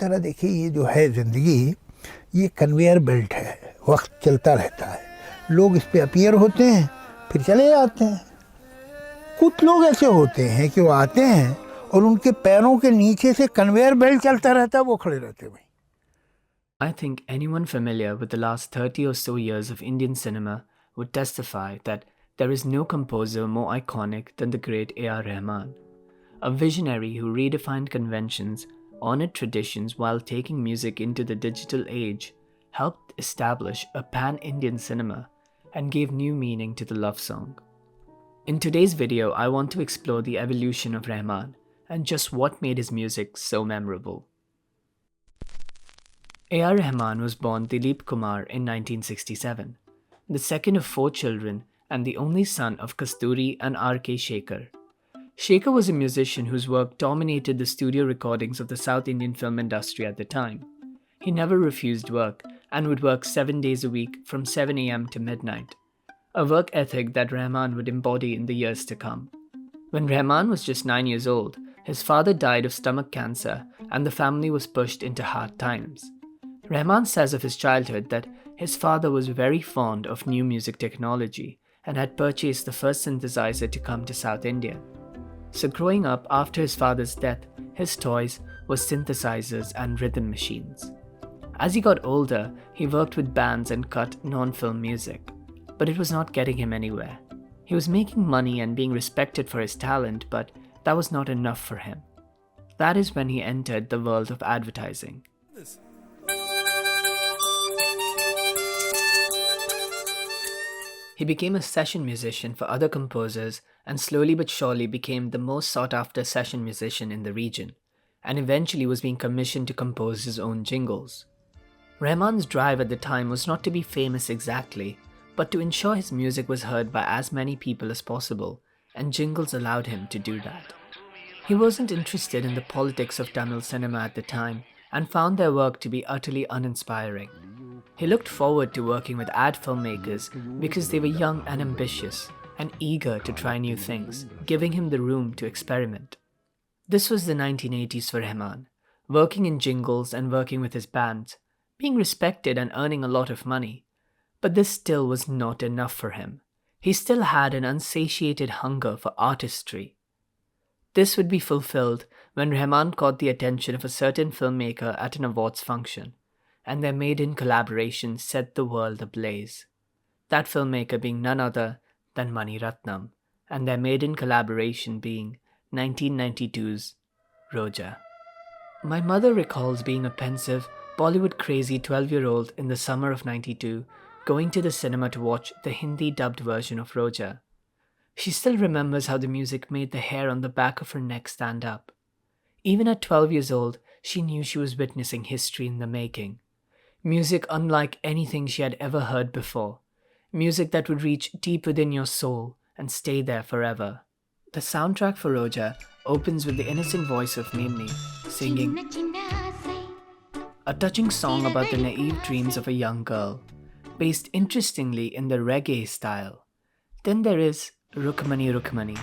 तरह देखिए ये जो है ज़िंदगी, ये कन्वेयर बेल्ट है, वक्त चलता रहता है, लोग इस पे अपीयर होते हैं फिर चले जाते हैं। कुछ लोग ऐसे होते हैं कि वो आते हैं और उनके पैरों के नीचे से कन्वेयर बेल्ट चलता रहता है, वो खड़े रहते हैं भाई। I think anyone familiar with the last 30 or so years of Indian cinema would testify that there is no composer more iconic than the great A.R Rahman, a visionary who redefined conventions, honored traditions while taking music into the digital age, helped establish a pan-Indian cinema, and gave new meaning to the love song. In today's video, I want to explore the evolution of Rahman and just what made his music so memorable. A.R. Rahman was born Dilip Kumar in 1967, the second of 4 children and the only son of Kasturi and R.K. Shekhar. Shekhar was a musician whose work dominated the studio recordings of the South Indian film industry at the time. He never refused work and would work 7 days a week from 7 a.m. to midnight, a work ethic that Rahman would embody in the years to come. When Rahman was just 9 years old, his father died of stomach cancer and the family was pushed into hard times. Rahman says of his childhood that his father was very fond of new music technology and had purchased the first synthesizer to come to South India. So growing up after his father's death, his toys were synthesizers and rhythm machines. As he got older, he worked with bands and cut non-film music, but it was not getting him anywhere. He was making money and being respected for his talent, but that was not enough for him. That is when he entered the world of advertising. He became a session musician for other composers and slowly but surely became the most sought-after session musician in the region, and eventually was being commissioned to compose his own jingles. Rahman's drive at the time was not to be famous exactly, but to ensure his music was heard by as many people as possible, and jingles allowed him to do that. He wasn't interested in the politics of Tamil cinema at the time and found their work to be utterly uninspiring. He looked forward to working with ad filmmakers because they were young and ambitious and eager to try new things, giving him the room to experiment. This was the 1980s for Rahman, working in jingles and working with his bands, being respected and earning a lot of money. But this still was not enough for him. He still had an unsatiated hunger for artistry. This would be fulfilled when Rahman caught the attention of a certain filmmaker at an awards function, and their maiden collaboration set the world ablaze. That filmmaker being none other than Mani Ratnam, and their maiden collaboration being 1992's Roja. My mother recalls being a pensive, Bollywood-crazy 12-year-old in the summer of 92, going to the cinema to watch the Hindi-dubbed version of Roja. She still remembers how the music made the hair on the back of her neck stand up. Even at 12 years old, she knew she was witnessing history in the making. Music unlike anything she had ever heard before. Music that would reach deep within your soul and stay there forever. The soundtrack for Roja opens with the innocent voice of Mimni singing a touching song about the naive dreams of a young girl, based interestingly in the reggae style. Then there is Rukmani Rukmani,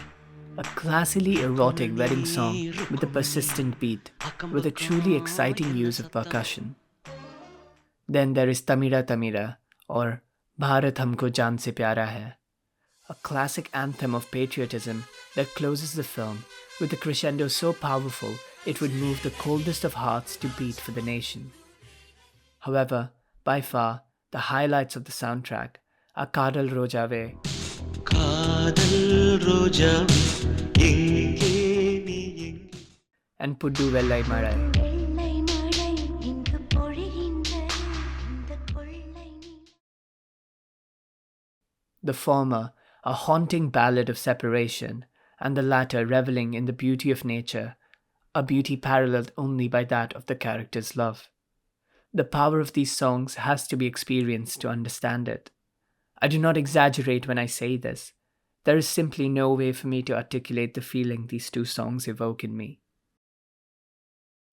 a classically erotic wedding song with a persistent beat, with a truly exciting use of percussion. Then there is Tamira Tamira, or Bharat Humko Jaan Se Pyara Hai, a classic anthem of patriotism that closes the film with a crescendo so powerful it would move the coldest of hearts to beat for the nation. However, by far, the highlights of the soundtrack are Kadal Rojave and Puddu Vellai Marai. The former, a haunting ballad of separation, and the latter reveling in the beauty of nature, a beauty paralleled only by that of the character's love. The power of these songs has to be experienced to understand it. I do not exaggerate when I say this. There is simply no way for me to articulate the feeling these two songs evoke in me.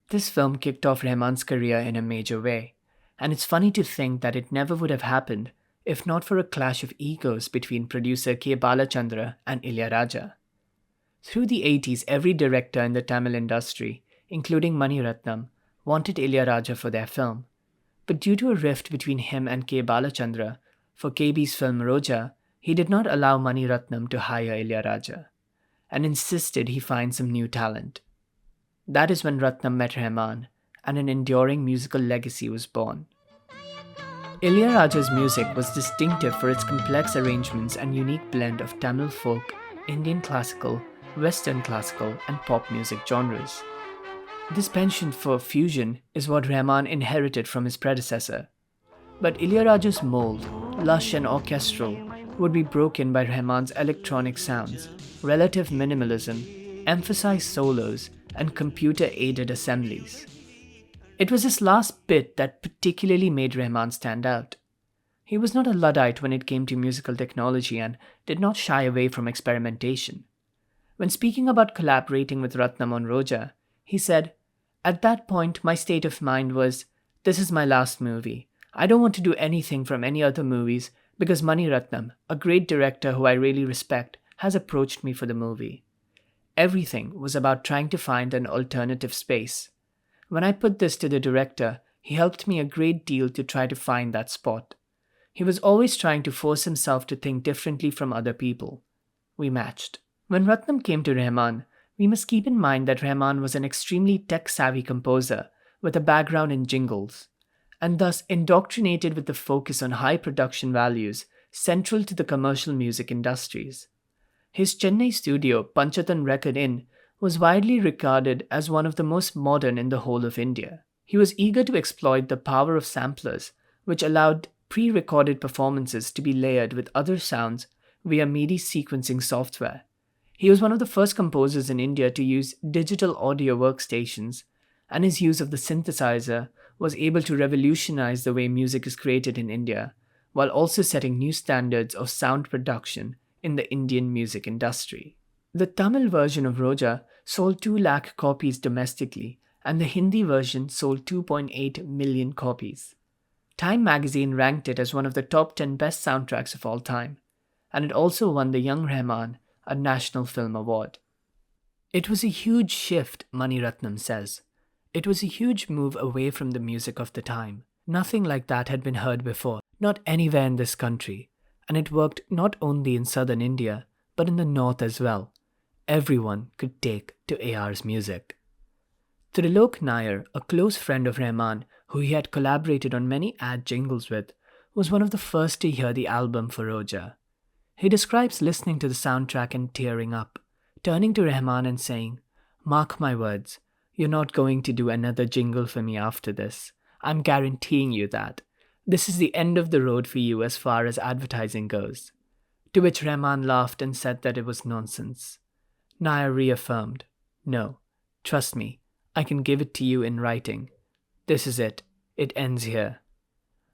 This film kicked off Rahman's career in a major way, and it's funny to think that it never would have happened if not for a clash of egos between producer K. Balachandra and Ilayaraja. Through the 80s, every director in the Tamil industry, including Mani Ratnam, wanted Ilayaraja for their film, but due to a rift between him and K. Balachandra for KB's film Roja, he did not allow Mani Ratnam to hire Ilayaraja and insisted he find some new talent. That is when Ratnam met Rahman, and an enduring musical legacy was born. Ilayaraja's music was distinctive for its complex arrangements and unique blend of Tamil folk, Indian classical, Western classical, and pop music genres. This penchant for fusion is what Rahman inherited from his predecessor. But Ilayaraja's mold, lush and orchestral, would be broken by Rahman's electronic sounds, relative minimalism, emphasized solos, and computer-aided assemblies. It was this last bit that particularly made Rahman stand out. He was not a Luddite when it came to musical technology and did not shy away from experimentation. When speaking about collaborating with Ratnam on Roja, he said, "At that point, my state of mind was, this is my last movie. I don't want to do anything from any other movies because Mani Ratnam, a great director who I really respect, has approached me for the movie." Everything was about trying to find an alternative space. When I put this to the director, he helped me a great deal to try to find that spot. He was always trying to force himself to think differently from other people. We matched. When Ratnam came to Rahman, we must keep in mind that Rahman was an extremely tech-savvy composer with a background in jingles, and thus indoctrinated with the focus on high production values central to the commercial music industries. His Chennai studio, Panchatan Record Inn, was widely regarded as one of the most modern in the whole of India. He was eager to exploit the power of samplers, which allowed pre-recorded performances to be layered with other sounds via MIDI sequencing software. He was one of the first composers in India to use digital audio workstations, and his use of the synthesizer was able to revolutionize the way music is created in India, while also setting new standards of sound production in the Indian music industry. The Tamil version of Roja sold 2 lakh copies domestically, and the Hindi version sold 2.8 million copies. Time magazine ranked it as one of the top 10 best soundtracks of all time, and it also won the Young Rahman a National Film Award. It was a huge shift, Mani Ratnam says. It was a huge move away from the music of the time. Nothing like that had been heard before, not anywhere in this country, and it worked not only in southern India, but in the north as well. Everyone could take to A.R.'s music. Trilok Nair, a close friend of Rahman who he had collaborated on many ad jingles with, was one of the first to hear the album for Roja. He describes listening to the soundtrack and tearing up, turning to Rahman and saying, "Mark my words, you're not going to do another jingle for me after this. I'm guaranteeing you that. This is the end of the road for you as far as advertising goes." To which Rahman laughed and said that it was nonsense. Nair reaffirmed, "No, trust me, I can give it to you in writing. This is it. It ends here."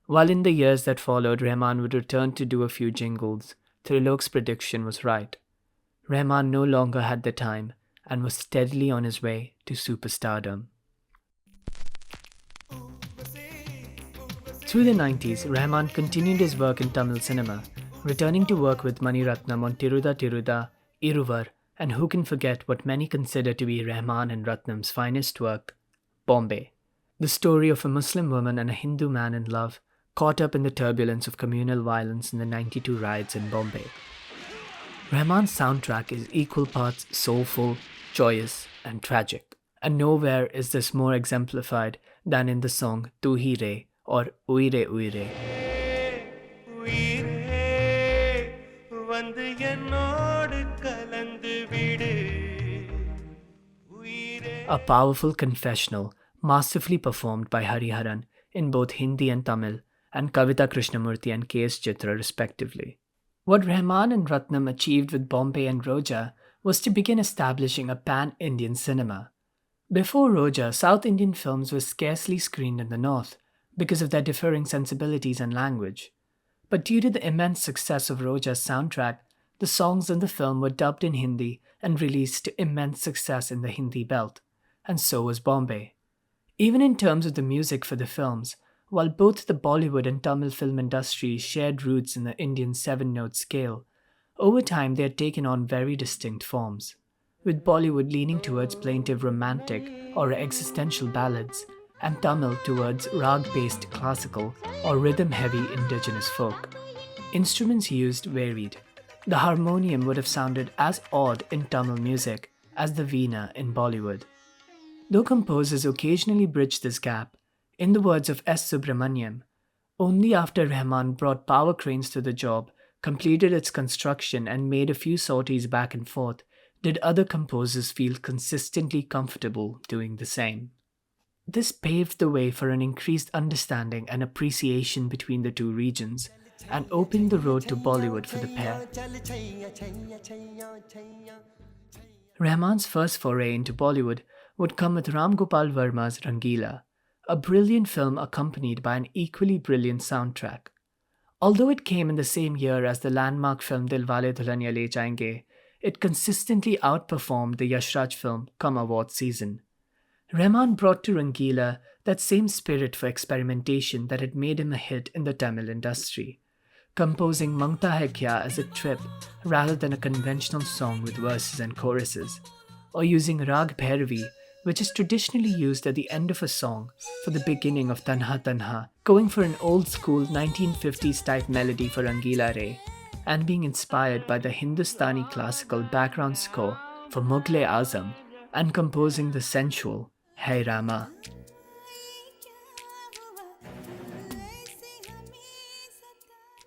While in the years that followed, Rahman would return to do a few jingles, Trilok's prediction was right. Rahman no longer had the time and was steadily on his way to superstardom. Through the 90s, Rahman continued his work in Tamil cinema, returning to work with Mani Ratnam on Tirudha Tirudha, Iruvar, and who can forget what many consider to be Rahman and Ratnam's finest work, Bombay, the story of a Muslim woman and a Hindu man in love caught up in the turbulence of communal violence in the 92 riots in Bombay. Rahman's soundtrack is equal parts soulful, joyous, and tragic, and nowhere is this more exemplified than in the song Tu Hi Re or Uire Uire. A powerful confessional, masterfully performed by Hariharan in both Hindi and Tamil, and Kavita Krishnamurthy and K.S. Chitra respectively. What Rahman and Ratnam achieved with Bombay and Roja was to begin establishing a pan-Indian cinema. Before Roja, South Indian films were scarcely screened in the North because of their differing sensibilities and language. But due to the immense success of Roja's soundtrack, the songs in the film were dubbed in Hindi and released to immense success in the Hindi belt, and so was Bombay. Even in terms of the music for the films, while both the Bollywood and Tamil film industries shared roots in the Indian 7-note scale, over time they had taken on very distinct forms, with Bollywood leaning towards plaintive romantic or existential ballads, and Tamil towards rag-based classical or rhythm-heavy indigenous folk. Instruments used varied. The harmonium would have sounded as odd in Tamil music as the veena in Bollywood. Though composers occasionally bridge this gap, in the words of S. Subramaniam, only after Rahman brought power cranes to the job, completed its construction, and made a few sorties back and forth, did other composers feel consistently comfortable doing the same. This paved the way for an increased understanding and appreciation between the two regions, and opened the road to Bollywood for the pair. Rahman's first foray into Bollywood would come with Ram Gopal Verma's Rangila, a brilliant film accompanied by an equally brilliant soundtrack. Although it came in the same year as the landmark film Dilwale Dulhania Le Jayenge, it consistently outperformed the Yash Raj film come award season. Rahman brought to Rangila that same spirit for experimentation that had made him a hit in the Tamil industry, composing Mangta Hai Kya as a trip rather than a conventional song with verses and choruses, or using Rag Bhairavi, which is traditionally used at the end of a song for the beginning of Tanha Tanha, going for an old school 1950s type melody for Rangila Re, and being inspired by the Hindustani classical background score for Mughal-e-Azam, and composing the sensual Hai Rama.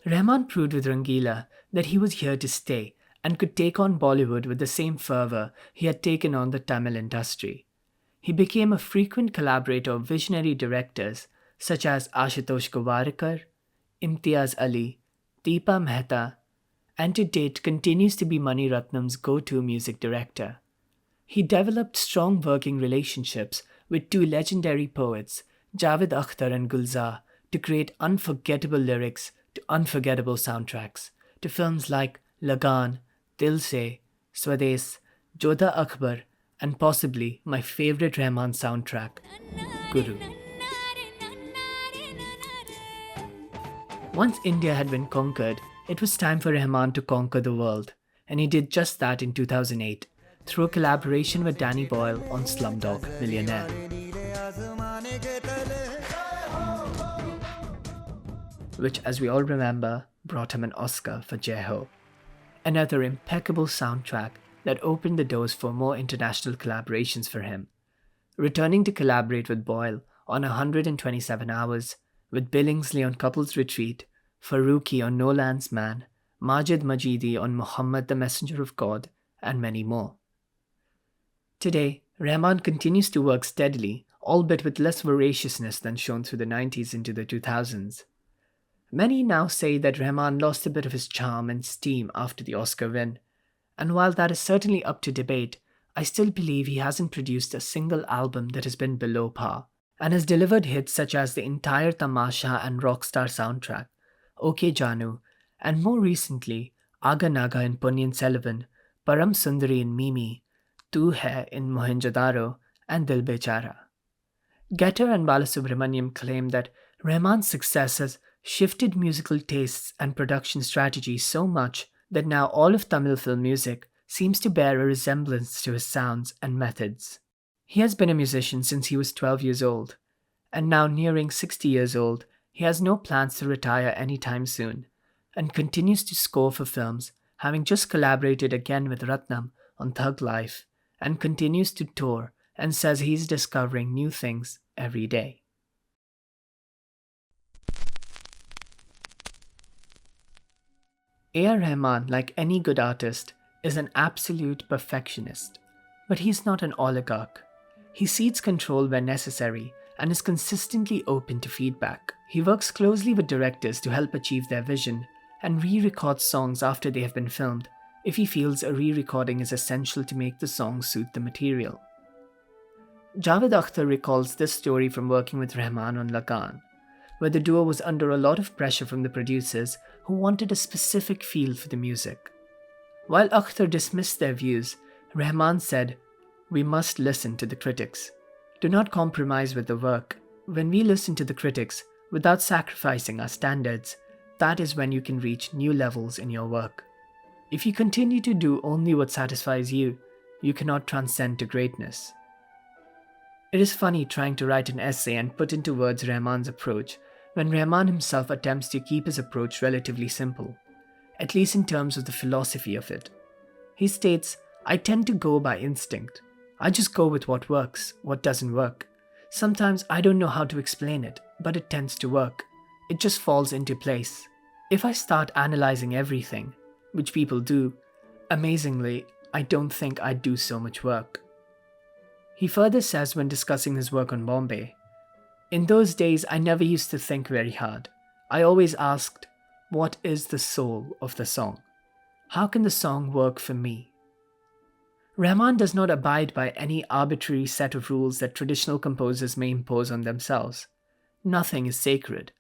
Rahman proved with Rangila that he was here to stay and could take on Bollywood with the same fervour he had taken on the Tamil industry. He became a frequent collaborator of visionary directors such as Ashutosh Gowarkar, Imtiaz Ali, Deepa Mehta, and to date continues to be Mani Ratnam's go-to music director. He developed strong working relationships with two legendary poets, Javed Akhtar and Gulzar, to create unforgettable lyrics to unforgettable soundtracks, to films like Lagan, Dil Se, Swades, Jodha Akbar, and possibly my favorite Rahman soundtrack, Guru. Once India had been conquered, it was time for Rahman to conquer the world, and he did just that in 2008 through a collaboration with Danny Boyle on Slumdog Millionaire. Which, as we all remember, brought him an Oscar for Jai Ho. Another impeccable soundtrack that opened the doors for more international collaborations for him, returning to collaborate with Boyle on 127 Hours, with Billingsley on Couples Retreat, Farooqi on No Land's Man, Majid Majidi on Muhammad the Messenger of God, and many more. Today, Rahman continues to work steadily, albeit with less voraciousness than shown through the 90s into the 2000s. Many now say that Rahman lost a bit of his charm and steam after the Oscar win, and while that is certainly up to debate, I still believe he hasn't produced a single album that has been below par, and has delivered hits such as the entire Tamasha and Rockstar soundtrack, OK Janu, and more recently, Aga Naga in Punyan Selvan, Param Sundari in Mimi, Tu Hai in Mohenjo-daro, and Dil Bechara. Getter and Balasubramaniam claim that Rahman's success has shifted musical tastes and production strategies so much that now all of Tamil film music seems to bear a resemblance to his sounds and methods. He has been a musician since he was 12 years old, and now nearing 60 years old, he has no plans to retire anytime soon, and continues to score for films, having just collaborated again with Ratnam on Thug Life, and continues to tour and says he's discovering new things every day. A.R Rahman, like any good artist, is an absolute perfectionist, but he's not an oligarch. He cedes control where necessary and is consistently open to feedback. He works closely with directors to help achieve their vision and re-records songs after they have been filmed if he feels a re-recording is essential to make the song suit the material. Javed Akhtar recalls this story from working with Rahman on Lagan, where the duo was under a lot of pressure from the producers who wanted a specific feel for the music. While Akhtar dismissed their views, Rahman said, "We must listen to the critics. Do not compromise with the work. When we listen to the critics, without sacrificing our standards, that is when you can reach new levels in your work. If you continue to do only what satisfies you, you cannot transcend to greatness." It is funny trying to write an essay and put into words Rahman's approach when Rahman himself attempts to keep his approach relatively simple, at least in terms of the philosophy of it. He states, "I tend to go by instinct. I just go with what works, what doesn't work. Sometimes I don't know how to explain it, but it tends to work. It just falls into place. If I start analyzing everything, which people do, amazingly, I don't think I'd do so much work." He further says when discussing his work on Bombay, "In those days, I never used to think very hard. I always asked, what is the soul of the song? How can the song work for me?" Rahman does not abide by any arbitrary set of rules that traditional composers may impose on themselves. Nothing is sacred.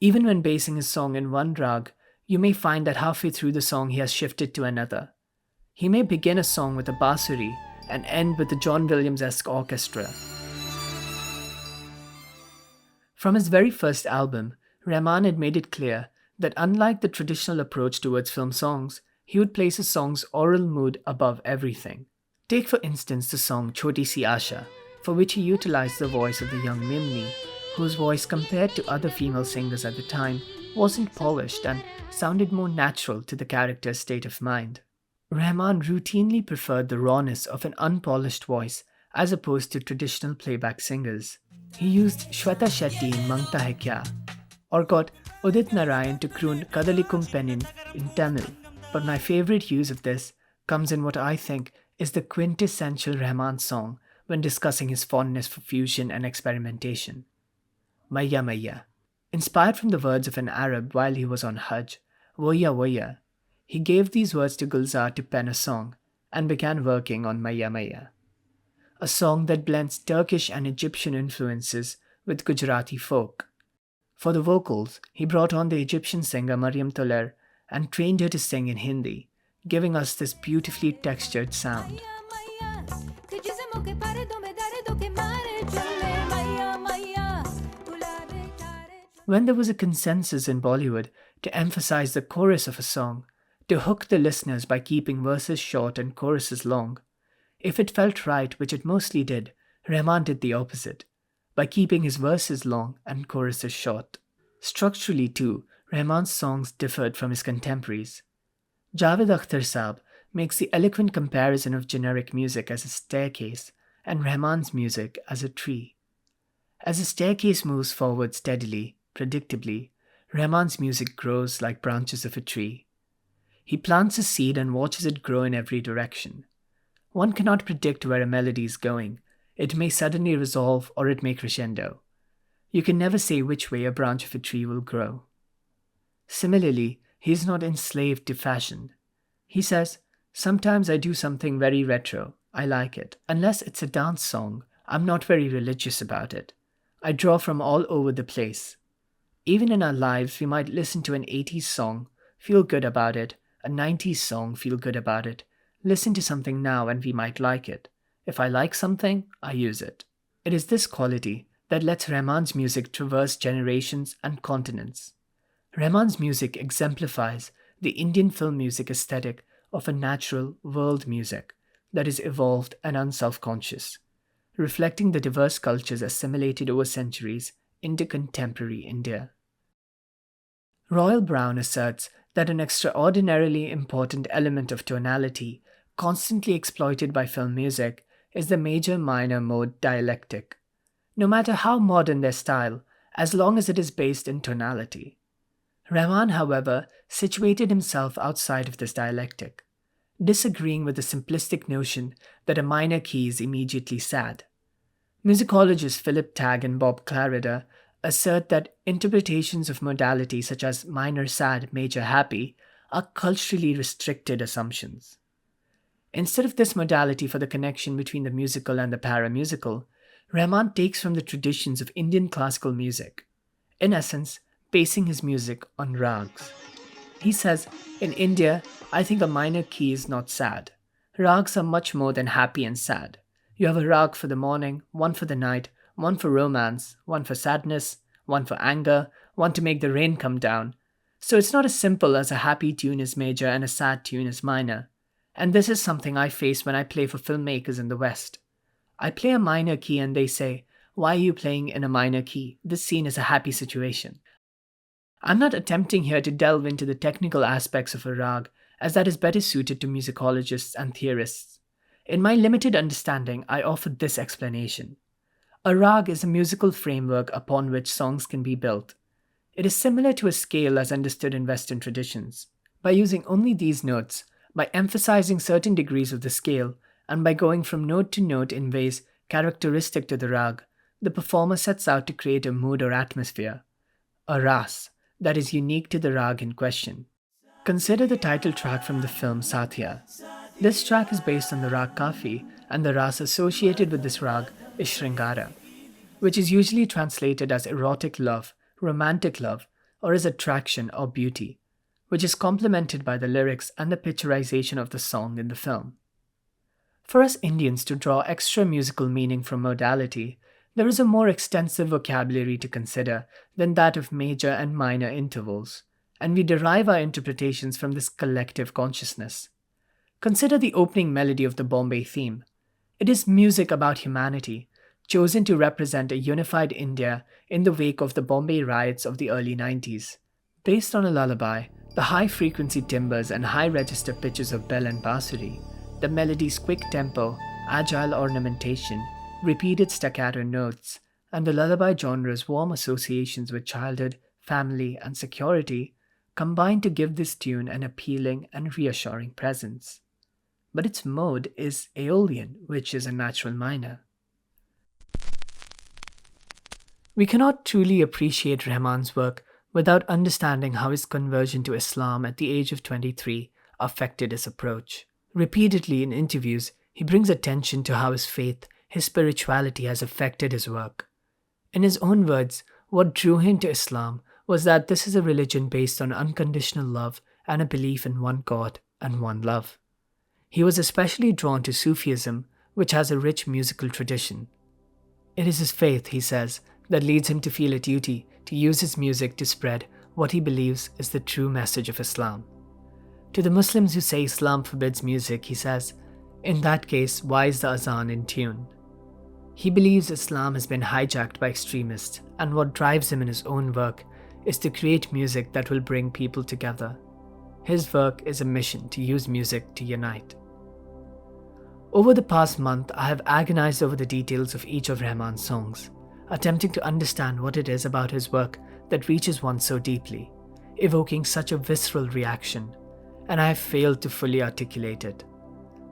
Even when basing his song in one rag, you may find that halfway through the song he has shifted to another. He may begin a song with a bansuri and end with the John Williams-esque orchestra. From his very first album, Rahman had made it clear that unlike the traditional approach towards film songs, he would place a song's oral mood above everything. Take for instance the song Choti Si Asha, for which he utilized the voice of the young Mimni, whose voice compared to other female singers at the time wasn't polished and sounded more natural to the character's state of mind. Rahman routinely preferred the rawness of an unpolished voice as opposed to traditional playback singers. He used Shweta Shetty in Mangta Hai Kya, or got Udit Narayan to croon Kadalikum Penin in Tamil, but my favorite use of this comes in what I think is the quintessential Rahman song when discussing his fondness for fusion and experimentation. Maya Maya. Inspired from the words of an Arab while he was on Hajj, Woya Woya, he gave these words to Gulzar to pen a song and began working on Maya Maya, a song that blends Turkish and Egyptian influences with Gujarati folk. For the vocals, he brought on the Egyptian singer Mariam Toler and trained her to sing in Hindi, giving us this beautifully textured sound. When there was a consensus in Bollywood to emphasize the chorus of a song, to hook the listeners by keeping verses short and choruses long, if it felt right, which it mostly did, Rahman did the opposite, by keeping his verses long and choruses short. Structurally too, Rahman's songs differed from his contemporaries. Javed Akhtar Saab makes the eloquent comparison of generic music as a staircase and Rahman's music as a tree. As the staircase moves forward steadily, predictably, Rahman's music grows like branches of a tree. He plants a seed and watches it grow in every direction. One cannot predict where a melody is going. It may suddenly resolve or it may crescendo. You can never say which way a branch of a tree will grow. Similarly, he is not enslaved to fashion. He says, "Sometimes I do something very retro. I like it. Unless it's a dance song, I'm not very religious about it. I draw from all over the place. Even in our lives, we might listen to an 80s song, feel good about it, a 90s song, feel good about it, listen to something now and we might like it. If I like something, I use it." It is this quality that lets Rahman's music traverse generations and continents. Rahman's music exemplifies the Indian film music aesthetic of a natural world music that is evolved and unself-conscious, reflecting the diverse cultures assimilated over centuries into contemporary India. Royal Brown asserts that an extraordinarily important element of tonality constantly exploited by film music is the major-minor mode dialectic, no matter how modern their style, as long as it is based in tonality. Rahman, however, situated himself outside of this dialectic, disagreeing with the simplistic notion that a minor key is immediately sad. Musicologists Philip Tagg and Bob Clarida assert that interpretations of modality such as minor sad, major happy are culturally restricted assumptions. Instead of this modality for the connection between the musical and the paramusical, Rahman takes from the traditions of Indian classical music, in essence, basing his music on rags. He says, "In India, I think a minor key is not sad. Rags are much more than happy and sad. You have a rag for the morning, one for the night, one for romance, one for sadness, one for anger, one to make the rain come down. So it's not as simple as a happy tune is major and a sad tune is minor. And this is something I face when I play for filmmakers in the West. I play a minor key and they say, "Why are you playing in a minor key? This scene is a happy situation." I'm not attempting here to delve into the technical aspects of a rag, as that is better suited to musicologists and theorists. In my limited understanding, I offer this explanation. A rag is a musical framework upon which songs can be built. It is similar to a scale as understood in Western traditions. By using only these notes, by emphasizing certain degrees of the scale, and by going from note to note in ways characteristic to the rag, the performer sets out to create a mood or atmosphere, a ras, that is unique to the rag in question. Consider the title track from the film Satya. This track is based on the rag Kafi, and the ras associated with this rag is Shringara, which is usually translated as erotic love, romantic love, or as attraction or beauty, which is complemented by the lyrics and the picturization of the song in the film. For us Indians to draw extra musical meaning from modality, there is a more extensive vocabulary to consider than that of major and minor intervals, and we derive our interpretations from this collective consciousness. Consider the opening melody of the Bombay theme. It is music about humanity, chosen to represent a unified India in the wake of the Bombay riots of the early 90s. Based on a lullaby, the high-frequency timbres and high-register pitches of bell and bansuri, the melody's quick tempo, agile ornamentation, repeated staccato notes, and the lullaby genre's warm associations with childhood, family, and security combine to give this tune an appealing and reassuring presence. But its mode is Aeolian, which is a natural minor. We cannot truly appreciate Rahman's work without understanding how his conversion to Islam at the age of 23 affected his approach. Repeatedly in interviews, he brings attention to how his faith, his spirituality has affected his work. In his own words, what drew him to Islam was that this is a religion based on unconditional love and a belief in one God and one love. He was especially drawn to Sufism, which has a rich musical tradition. It is his faith, he says, that leads him to feel a duty to use his music to spread what he believes is the true message of Islam. To the Muslims who say Islam forbids music, he says, in that case, why is the azan in tune? He believes Islam has been hijacked by extremists, and what drives him in his own work is to create music that will bring people together. His work is a mission to use music to unite. Over the past month, I have agonized over the details of each of Rahman's songs, attempting to understand what it is about his work that reaches one so deeply, evoking such a visceral reaction, and I have failed to fully articulate it.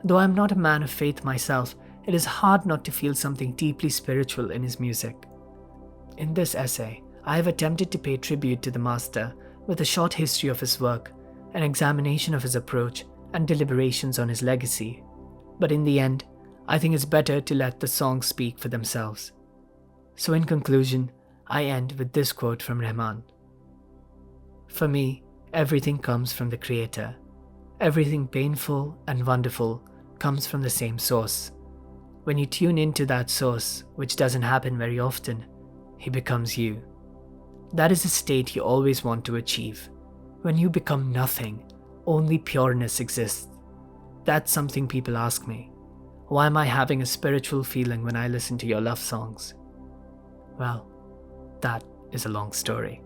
Though I am not a man of faith myself, it is hard not to feel something deeply spiritual in his music. In this essay, I have attempted to pay tribute to the master with a short history of his work, an examination of his approach, and deliberations on his legacy. But in the end, I think it's better to let the songs speak for themselves. So in conclusion, I end with this quote from Rahman. For me, everything comes from the Creator. Everything painful and wonderful comes from the same source. When you tune into that source, which doesn't happen very often, he becomes you. That is the state you always want to achieve. When you become nothing, only pureness exists. That's something people ask me. Why am I having a spiritual feeling when I listen to your love songs? Well, that is a long story.